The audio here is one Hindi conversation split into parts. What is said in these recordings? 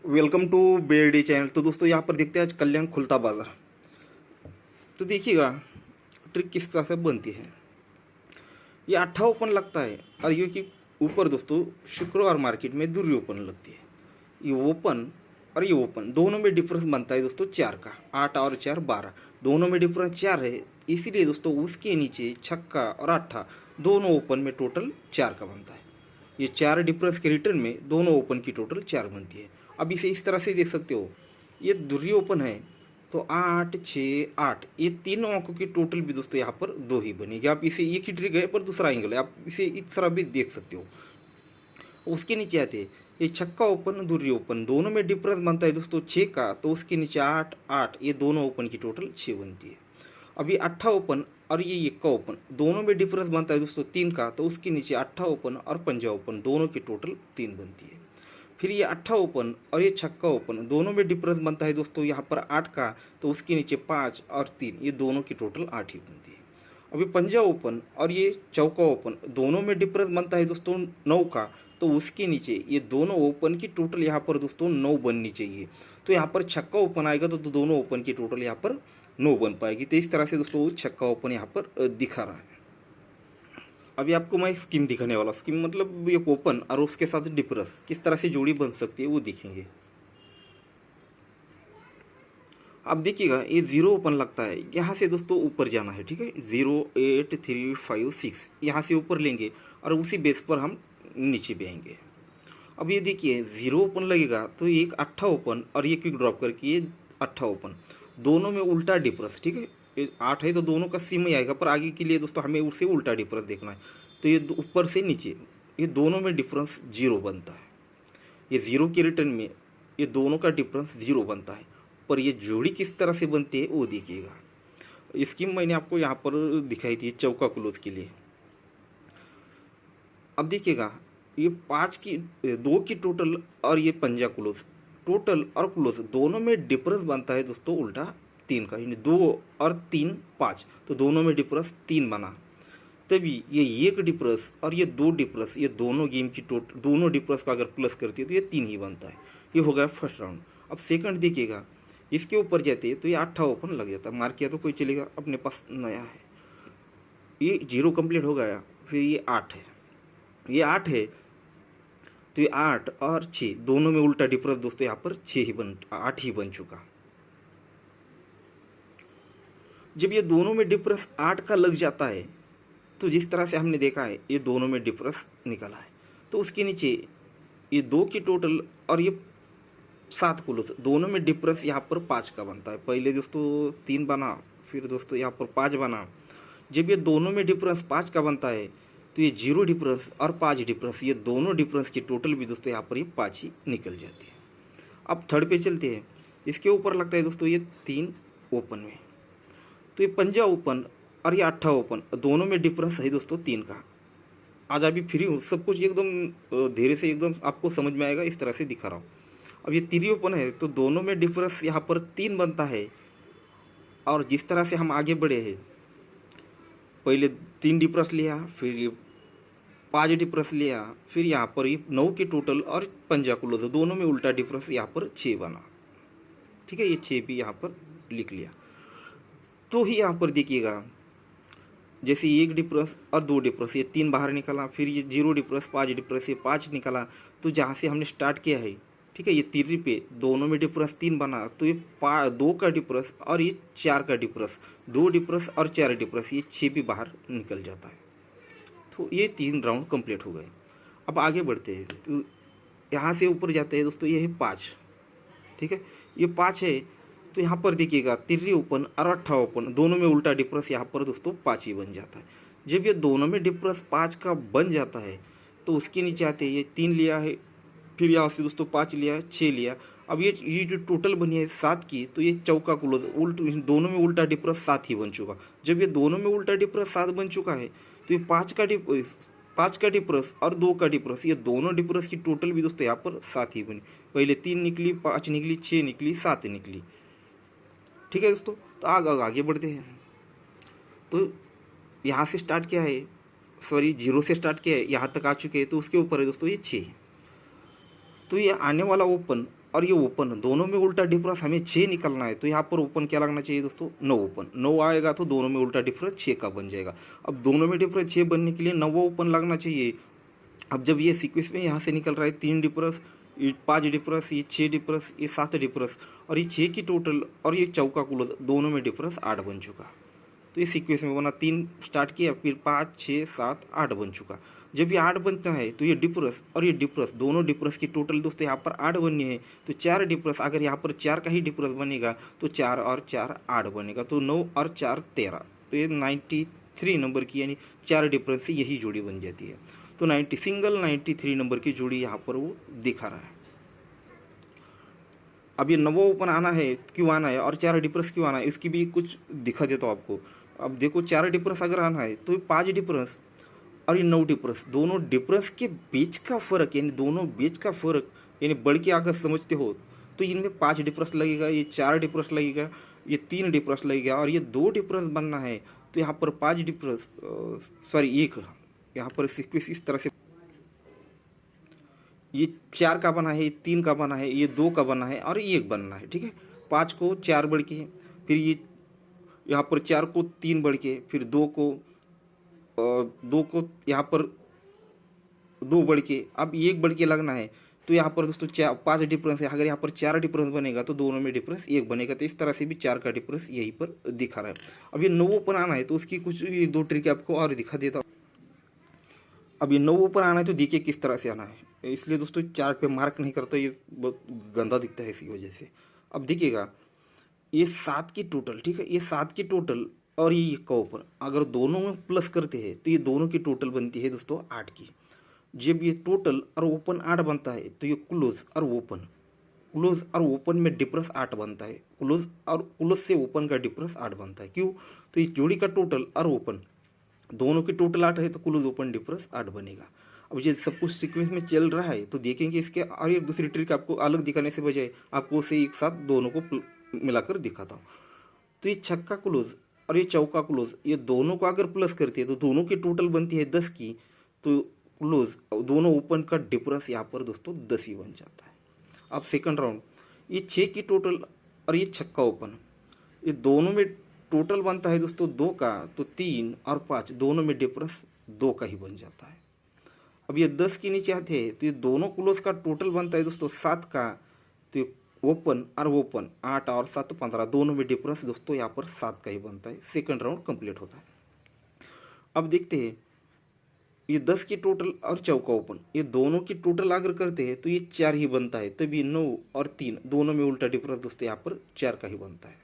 Welcome to BLD channel. तो दोस्तों यहाँ पर देखते हैं आज कल्याण खुलता बाजार। तो देखिएगा ट्रिक किस तरह से बनती है। ये 8 ओपन लगता है और ये कि ऊपर दोस्तों शुक्रवार मार्केट में दूसरी ओपन लगती है। ये ओपन और ये ओपन दोनों में डिफरेंस बनता है दोस्तों 4 का। 8 और 4 12, दोनों में डिफरेंस 4 है, इसीलिए दोस्तों उसके नीचे छक्का और अट्ठा दोनों ओपन में टोटल 4 का बनता है। ये 4 डिफरेंस के रिटर्न में दोनों ओपन की टोटल 4 बनती है। अब इसे इस तरह से देख सकते हो, ये दूसरी ओपन है तो 8 6 8, ये तीनों अंकों की टोटल भी दोस्तों यहाँ पर 2 ही बनेगी। आप इसे एक ही ट्रिक है पर दूसरा एंगल है, आप इसे इस तरह भी देख सकते हो। उसके नीचे आते ये छक्का ओपन दूसरी ओपन दोनों में डिफरेंस बनता है दोस्तों 6 का, तो उसके नीचे 8 8, ये दोनों ओपन की टोटल 6 बनती है। अभी 8 ओपन और ये इक्का ओपन दोनों में डिफरेंस बनता है दोस्तों 3 का, तो उसके नीचे 8 ओपन और पंजा ओपन दोनों की टोटल 3 बनती है। फिर ये 8 ओपन और ये छक्का ओपन दोनों में डिफरेंस बनता है दोस्तों यहाँ पर 8 का, तो उसके नीचे 5 और 3, ये दोनों की टोटल 8 ही बनती है। अभी पंजा ओपन और ये चौका ओपन दोनों में डिफरेंस बनता है दोस्तों 9 का, तो उसके नीचे ये दोनों ओपन की टोटल यहाँ पर दोस्तों 9 बननी चाहिए। तो यहाँ पर छक्का ओपन आएगा तो दोनों ओपन की टोटल यहाँ पर 9 बन पाएगी। तो इस तरह से दोस्तों छक्का ओपन यहाँ पर दिखा रहा है। अभी आपको मैं स्कीम दिखाने वाला, स्कीम मतलब ये ओपन और उसके साथ डिफरेंस किस तरह से जोड़ी बन सकती है वो दिखेंगे। अब देखिएगा ये 0 ओपन लगता है, यहाँ से दोस्तों ऊपर जाना है, ठीक है। 0 8 3 5 6 यहाँ से ऊपर लेंगे और उसी बेस पर हम नीचे भी आएंगे। अब ये देखिए 0 ओपन लगेगा तो एक 8 ओपन और ये क्विक ड्रॉप करके ये 8 ओपन दोनों में उल्टा डिफरेंस, ठीक है। ये 8 है तो दोनों का सेम ही आएगा, पर आगे के लिए दोस्तों हमें उससे उल्टा डिफरेंस देखना है। तो ये ऊपर से नीचे ये दोनों में डिफरेंस 0 बनता है। ये 0 के रिटर्न में ये दोनों का डिफरेंस 0 बनता है, पर ये जोड़ी किस तरह से बनती है वो देखिएगा। स्कीम मैंने आपको यहाँ पर दिखाई थी चौका क्लोज के लिए। अब देखिएगा ये 5 की 2 की टोटल और ये पंजा क्लोज टोटल और क्लोज दोनों में डिफरेंस बनता है दोस्तों उल्टा 3 का, यानी 2 और 3 5, तो दोनों में डिफरेंस 3 बना। तभी ये एक डिफरेंस और ये 2 डिफरेंस ये दोनों गेम की टोटल दोनों डिफरेंस का अगर प्लस करती है तो ये 3 ही बनता है। ये हो गया फर्स्ट राउंड। अब सेकंड देखिएगा, इसके ऊपर जाते हैं तो ये 8 ओपन लग जाता है, मार किया तो कोई चलेगा, अपने पास नया है। ये 0 कंप्लीट हो गया। फिर ये 8 है, ये 8 है तो ये 8 और 6 दोनों में उल्टा डिफरेंस दोस्तों यहाँ पर 8 ही बन चुका। जब ये दोनों में डिफरेंस 8 का लग जाता है तो जिस तरह से हमने देखा है ये दोनों में डिफरेंस निकला है, तो उसके नीचे ये 2 की टोटल और ये 7 क्लोज दोनों में डिफरेंस यहाँ पर 5 का बनता है। पहले दोस्तों 3 बना, फिर दोस्तों यहाँ पर 5 बना। जब ये दोनों में डिफरेंस 5 का बनता है तो ये 0 डिफरेंस और 5 डिफरेंस ये दोनों डिफरेंस की टोटल भी दोस्तों यहाँ पर ये 5 ही निकल जाती है। अब थर्ड पे चलते हैं। इसके ऊपर लगता है दोस्तों ये 3 ओपन में, तो ये पंजा ओपन और ये 8 ओपन दोनों में डिफरेंस है दोस्तों 3 का। आज अभी फ्री हूँ, सब कुछ एकदम धीरे से एकदम आपको समझ में आएगा, इस तरह से दिखा रहा हूँ। अब ये 3 ओपन है तो दोनों में डिफरेंस यहाँ पर 3 बनता है। और जिस तरह से हम आगे बढ़े हैं, पहले 3 डिफरेंस लिया, फिर ये 5 डिफरेंस लिया, फिर यहाँ पर ये 9 की टोटल और पंजा क्लोज दोनों में उल्टा डिफरेंस यहाँ पर 6 बना, ठीक है। ये 6 भी यहाँ पर लिख लिया। तो ही यहाँ पर देखिएगा जैसे 1 डिफरेंस और 2 डिफरेंस ये 3 बाहर निकला, फिर ये 0 डिफरेंस 5 डिफरेंस ये 5 निकला। तो जहाँ से हमने स्टार्ट किया है, ठीक है, ये 3 पे दोनों में डिफरेंस 3 बना, तो ये 2 का डिफरेंस और ये 4 का डिफरेंस 2 डिफरेंस और 4 डिफरेंस ये 6 भी बाहर निकल जाता है। तो ये 3 राउंड कंप्लीट हो गए। अब आगे बढ़ते हैं, तो यहाँ से ऊपर जाते हैं दोस्तों, ये है 5, ठीक है। ये 5 है तो यहाँ पर देखिएगा 3 ओपन और 8 ओपन दोनों में उल्टा डिफरेंस यहाँ पर दोस्तों 5 ही बन जाता है। जब ये दोनों में डिफरेंस 5 का बन जाता है तो उसके नीचे आते हैं, ये 3 लिया है, फिर यहाँ से दोस्तों 5 लिया, 6 लिया। अब ये जो टोटल बनी है 7 की, तो ये चौका क्लोज दोनों में उल्टा डिफरेंस 7 ही बन चुका। जब ये दोनों में उल्टा डिफरेंस 7 बन चुका है तो ये 5 का डिफरेंस और 2 का डिफरेंस ये दोनों डिफरेंस की टोटल भी दोस्तों यहाँ पर 7 ही बनी। पहले 3 निकली, 5 निकली, 6 निकली, 7 निकली, ठीक है दोस्तों। तो आगे बढ़ते हैं। तो यहाँ से स्टार्ट किया है, सॉरी 0 से स्टार्ट किया है, यहाँ तक आ चुके हैं, तो उसके ऊपर है दोस्तों ये 6। तो ये आने वाला ओपन और ये ओपन, दोनों में उल्टा डिफरेंस हमें 6 निकलना है। तो यहाँ पर ओपन क्या लगना चाहिए दोस्तों, 9 ओपन। 9 आएगा तो दोनों में उल्टा डिफरेंस 6 का बन जाएगा। अब दोनों में डिफरेंस 6 बनने के लिए 9 ओपन लगना चाहिए। अब जब ये सीक्वेंस में यहाँ से निकल रहा है 3 डिफरेंस, ये 5 डिफरेंस, ये 6 डिफरेंस, ये 7 डिफरेंस, और ये 6 की टोटल और ये चौका कुल दोनों में डिफरेंस 8 बन चुका। तो ये सीक्वेंस में बना, 3 स्टार्ट किया, फिर 5 6 7 8 बन चुका। जब ये 8 बनता है तो ये डिफरेंस और ये डिफरेंस, दोनों डिफरेंस की टोटल दोस्तों यहाँ पर 8 बननी है। तो 4 डिफरेंस, अगर यहाँ पर 4 का ही डिफरेंस बनेगा तो 4 और 4 8 बनेगा, तो 9 और 4 13। तो ये 93 नंबर की यानी 4 डिफरेंस से यही जोड़ी बन जाती है। तो 93 नंबर की जोड़ी यहाँ पर वो दिखा रहा है। अब ये 9 ओपन आना है, क्यों आना है, और 4 डिफरेंस क्यों आना है, इसकी भी कुछ दिखा देता हूँ आपको। अब देखो 4 डिफरेंस अगर आना है तो 5 डिफरेंस और ये 9 डिफरेंस, दोनों डिफरेंस के बीच का फर्क, यानी दोनों बीच का फर्क, यानी बढ़ के अगर समझते हो तो इनमें 5 डिफरेंस लगेगा, ये 4 डिफरेंस लगेगा, ये 3 डिफरेंस लगेगा, और ये 2 डिफरेंस बनना है तो यहाँ पर 5 डिफरेंस, सॉरी 1, यहाँ पर सीक्वेंस इस तरह से, ये 4 का बना है, ये 3 का बना है, ये 2 का बना है, और ये 1 बनना है। ठीक है, 5 को 4 बढ़ के, फिर ये यहाँ पर 4 को 3 बढ़ के, फिर 2 को यहाँ पर 2 बढ़ के, अब 1 बढ़ के लगना है। तो यहाँ पर दोस्तों 5 डिफरेंस है, अगर यहाँ पर 4 डिफरेंस बनेगा तो दोनों में डिफरेंस 1 बनेगा। तो इस तरह से भी 4 का डिफरेंस यहीं पर दिखा रहा है। अब ये 9 ओपन आना है तो उसकी कुछ 2 ट्रिक आपको और दिखा देता हूँ। अब ये 9 ओपन आना है तो देखिए किस तरह से आना है, इसलिए दोस्तों चार्ट पे मार्क नहीं करता, ये बहुत गंदा दिखता है इसी वजह से। अब देखिएगा ये 7 की टोटल, ठीक है, ये 7 की टोटल और ये का ओपन, अगर दोनों में प्लस करते हैं तो ये दोनों की टोटल बनती है दोस्तों 8 की। जब ये टोटल और ओपन 8 बनता है तो ये क्लोज और ओपन, क्लोज और ओपन में डिफरेंस 8 बनता है, क्लोज और क्लोज से ओपन का डिफरेंस 8 बनता है। क्यों, तो इस जोड़ी का टोटल और ओपन दोनों की टोटल 8 है तो क्लोज ओपन डिफरेंस 8 बनेगा। अब ये सब कुछ सीक्वेंस में चल रहा है तो देखेंगे इसके, और ये दूसरी ट्रिक आपको अलग दिखाने से बजाय आपको उसे एक साथ दोनों को मिलाकर दिखाता हूँ। तो ये छक्का क्लोज और ये चौका क्लोज, ये दोनों को अगर प्लस करती है तो दोनों की टोटल बनती है 10 की, तो क्लोज दोनों ओपन का डिफरेंस यहाँ पर दोस्तों 10 ही बन जाता है। अब सेकंड राउंड, ये 6 की टोटल और ये छक्का ओपन, ये दोनों में टोटल बनता है दोस्तों 2 का, तो 3 और 5 दोनों में डिफरेंस 2 का ही बन जाता है। अब ये 10 के नीचे आते हैं तो ये दोनों क्लोज का टोटल बनता है दोस्तों 7 का, तो ओपन और ओपन 8 और 7 15, दोनों में डिफरेंस दोस्तों यहाँ पर 7 का ही बनता है। सेकंड राउंड कंप्लीट होता है। अब देखते हैं ये 10 की टोटल और चौका ओपन, ये दोनों की टोटल अगर करते हैं तो ये 4 ही बनता है, तभी 9 और 3 दोनों में उल्टा डिफरेंस दोस्तों यहाँ पर 4 का ही बनता है।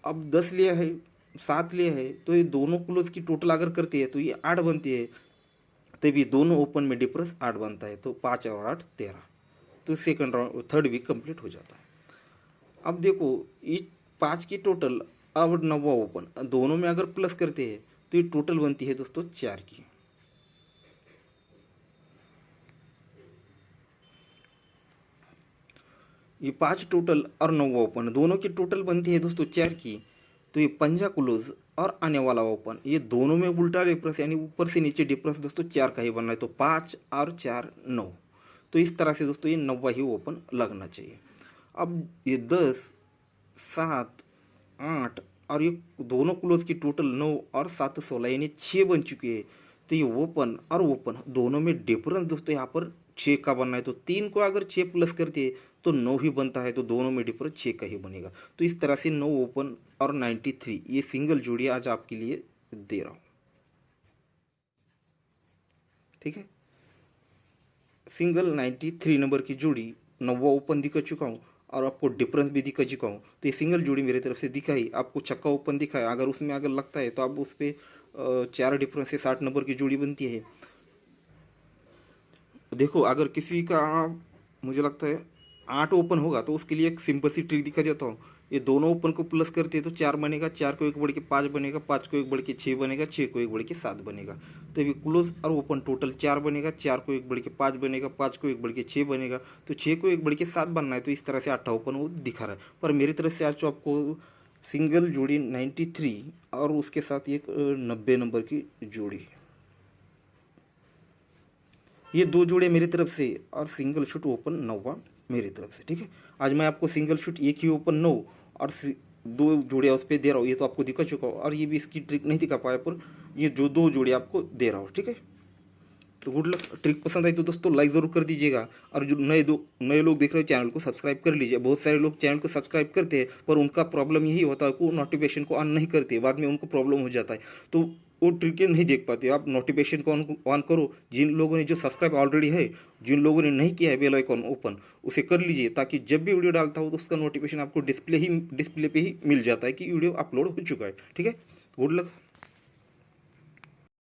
अब 10 लिया है, 7 लिया है, तो ये दोनों क्लोज की टोटल अगर करते हैं तो ये 8 बनती है, तभी दोनों ओपन में डिफरेंस 8 बनता है, तो 5 और 8 13, तो second round third week complete हो जाता है। अब देखो ये 5 की टोटल और 9 ओपन दोनों में अगर प्लस करते हैं तो ये टोटल बनती है दोस्तों 4 की। ये 5 टोटल और 9 ओपन दोनों की टोटल बनती है दोस्तों 4 की, तो ये पंजा क्लोज और आने वाला ओपन, ये दोनों में उल्टा डिफरेंस यानी ऊपर से नीचे डिफरेंस दोस्तों 4 का ही बनना है, तो 5 और 4 9, तो इस तरह से दोस्तों ये 9वां ही ओपन लगना चाहिए। अब ये 10 7 8 और ये दोनों क्लोज की टोटल 9 और 7 16 यानी 6 बन चुकी है, तो ये ओपन और ओपन दोनों में डिफरेंस दोस्तों यहाँ पर 6 का बनना है, तो 3 को अगर 6 प्लस करते तो 9 ही बनता है, तो दोनों में डिफरेंस 6 का ही बनेगा। तो इस तरह से 9 ओपन और 93 ये सिंगल जोड़ी आज आपके लिए दे रहा हूँ। ठीक है, सिंगल 93 नंबर की जोड़ी 9वां ओपन दिखा चुका हूँ और आपको डिफरेंस भी दिखा चुका हूँ। तो ये सिंगल जोड़ी मेरी तरफ से दिखाई, आपको छक्का ओपन दिखाया, अगर उसमें अगर लगता है तो आप उस पर 4 डिफरेंस से 60 नंबर की जोड़ी बनती है। देखो अगर किसी का मुझे लगता है 8 ओपन होगा तो उसके लिए एक सिंपल सी ट्रिक दिखा देता हूँ। ये दोनों ओपन को प्लस करते हैं तो 4 बनेगा, 4 को 1 बढ़ के 5 बनेगा, 5 को 1 बढ़ के 6 बनेगा, 6 को 1 बढ़ के 7 बनेगा, तो ये क्लोज और ओपन टोटल 4 बनेगा, 4 को 1 बढ़ के 5 बनेगा, 5 को 1 बढ़ के 6 बनेगा, तो 6 को 1 बढ़ के 7 बनना है। तो इस तरह से 8 ओपन वो दिखा रहा है, पर मेरी तरफ से आज तो आपको सिंगल जोड़ी 93 और उसके साथ एक 90 नंबर की जोड़ी। ये 2 जोड़े मेरी तरफ से और सिंगल शूट ओपन 9वां मेरी तरफ से, ठीक है। आज मैं आपको सिंगल शूट एक ही ओपन 9 और 2 जोड़े उस पर दे रहा हूँ, ये तो आपको दिखा चुका हो, और ये भी इसकी ट्रिक नहीं दिखा पाया, पर ये जो 2 जोड़े आपको दे रहा हूँ, ठीक है। तो गुड लक। ट्रिक पसंद आई तो दोस्तों लाइक ज़रूर कर दीजिएगा, और जो नए लोग देख रहे हो चैनल को सब्सक्राइब कर लीजिए। बहुत सारे लोग चैनल को सब्सक्राइब करते हैं पर उनका प्रॉब्लम यही होता है कि वो नोटिफिकेशन को ऑन नहीं करते, बाद में उनको प्रॉब्लम हो जाता है, तो वो ट्रिकें नहीं देख पाते। आप नोटिफिकेशन को ऑन करो। जिन लोगों ने जो सब्सक्राइब ऑलरेडी है, जिन लोगों ने नहीं किया है बेल आइकॉन ओपन, उसे कर लीजिए, ताकि जब भी वीडियो डालता हो तो उसका नोटिफिकेशन आपको डिस्प्ले पे ही मिल जाता है कि वीडियो अपलोड हो चुका है, ठीक है। Good luck.